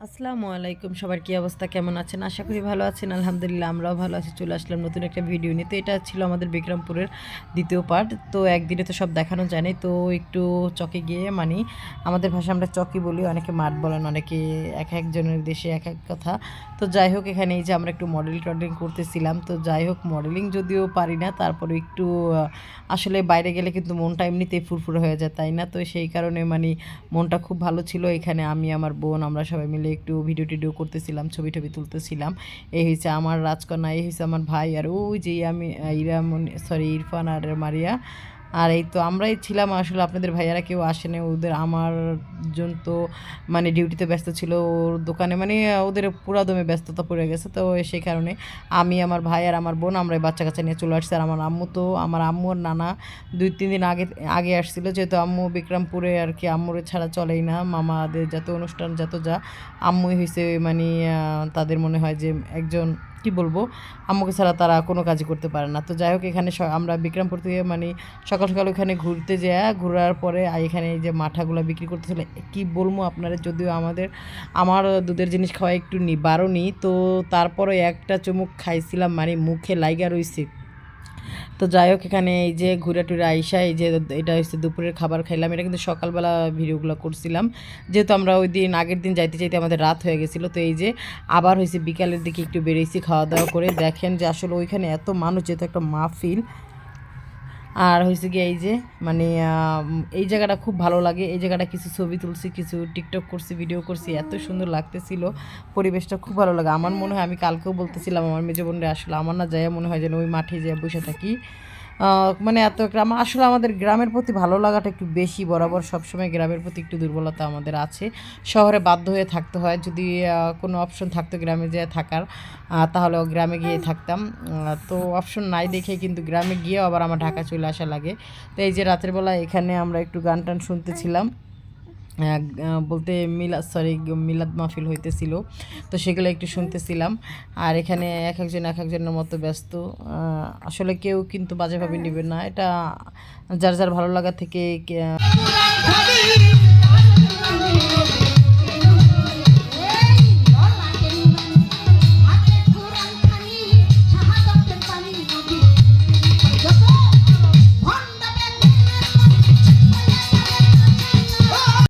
আসসালামু আলাইকুম, সবার কি অবস্থা, কেমন আছেন? আশা করি ভালো আছেন। আলহামদুলিল্লাহ আমরাও ভালো আছি। চলে আসলাম নতুন একটা ভিডিও নিয়ে। তো এটা ছিল আমাদের বিক্রমপুরের দ্বিতীয় পার্ট। তো একদিনে তো সব দেখানো যায় না, তো একটু চকে গিয়ে আমাদের ভাষায় আমরা চকি বলি, অনেকে মাঠ বলেন, অনেকে এক একজনের দেশে এক এক কথা। তো যাই হোক, এখানে এই যে আমরা একটু মডেলিং করতেছিলাম। তো যাই হোক, মডেলিং যদিও পারি না, তারপরে একটু আসলে বাইরে গেলে কিন্তু মনটা এমনিতেই ফুরফুরে হয়ে যায়, তাই না? তো সেই কারণে মনটা খুব ভালো ছিল। এখানে আমি, আমার বোন, আমরা সবাই মিলে একটু ভিডিও টিডিও করতেছিলাম, ছবি টবি তুলতেছিলাম। এই হয়েছে আমার রাজকন্যা, এই হয়েছে আমার ভাই, আর ওই যে আমি ইরফান আর মারিয়া। আর এই তো আমরাই ছিলাম। আসলে আপনাদের ভাইয়ারা কেউ আসেনি, ওদের আমার জন তো ডিউটিতে ব্যস্ত ছিল, ওর দোকানে ওদের পুরা দমে ব্যস্ততা পড়ে গেছে। তো সেই কারণে আমি, আমার ভাই আর আমার বোন, আমরা এই বাচ্চা কাচ্চা নিয়ে চলে আসছি। আর আমার আম্মু আর নানা 2-3 দিন আগে আগে আসছিল, যেহেতু আম্মু বিক্রমপুরে আর কি, আম্মুরে ছাড়া চলেই না। মামাদের যত অনুষ্ঠান যত যা আম্মুই হয়েছে তাদের মনে হয় যে একজন, কি বলবো, আম্মুকে ছাড়া তারা কোনো কাজই করতে পারে না। তো যাই হোক, এখানে আমরা বিক্রমপুর থেকে সকাল সকাল ওখানে ঘুরতে যাই, ঘোরার পরে এখানে এই যে মাঠাগুলো বিক্রি করতেছিল, কি বলবো আপনারা, যদিও আমার দুধের জিনিস খাওয়া একটু বারণই, তো তারপরে একটা চুমুক খাইছিলাম, মুখে লাইগা রইছে। তো যাই হোক, এখানে এই যে ঘুরে টুরে আইসা, এই যে এটা হচ্ছে দুপুরের খাবার খাইলাম। এটা কিন্তু সকালবেলা ভিডিওগুলো করছিলাম, যেহেতু আমরা ওই দিন আগের দিন যাইতে চাইতে আমাদের রাত হয়ে গেছিলো। তো এই যে আবার হয়েছে বিকালের দিকে একটু বেরিয়েছি খাওয়া দাওয়া করে। দেখেন যে আসলে ওইখানে এত মানুষ, যেহেতু একটা মাহফিল। আর হয়েছে গিয়ে এই যে এই জায়গাটা খুব ভালো লাগে। এই জায়গাটা কিছু ছবি তুলছি, কিছু টিকটক করছি, ভিডিও করছি, এত সুন্দর লাগতেছিল। পরিবেশটা খুব ভালো লাগে। আমার মনে হয়, আমি কালকেও বলতেছিলাম আমার মেজো বোনরা, আসলে আমার না যায় মনে হয় যেন ওই মাঠে যেয়ে বসে থাকি। এত গ্রাম, আসলে আমাদের গ্রামের প্রতি ভালো লাগাটা একটু বেশি, বরাবর সবসময় গ্রামের প্রতি একটু দুর্বলতা আমাদের আছে। শহরে বাধ্য হয়ে থাকতে হয়। যদি কোনো অপশন থাকতো গ্রামে যেয়ে থাকার, তাহলেও গ্রামে গিয়ে থাকতাম। তো অপশন নাই দেখে কিন্তু গ্রামে গিয়েও আবার আমার ঢাকা চলে আসা লাগে। তো এই যে রাতের বেলা এখানে আমরা একটু গান টান শুনতেছিলাম, বলতে মিলাদ মাহফিল হইতেছিল, তো সেগুলো একটু শুনতেছিলাম। আর এখানে এক একজন এক একজনের মতো ব্যস্ত। আসলে কেউ কিন্তু বাজেভাবে নেবে না, এটা যার যার ভালো লাগা থেকে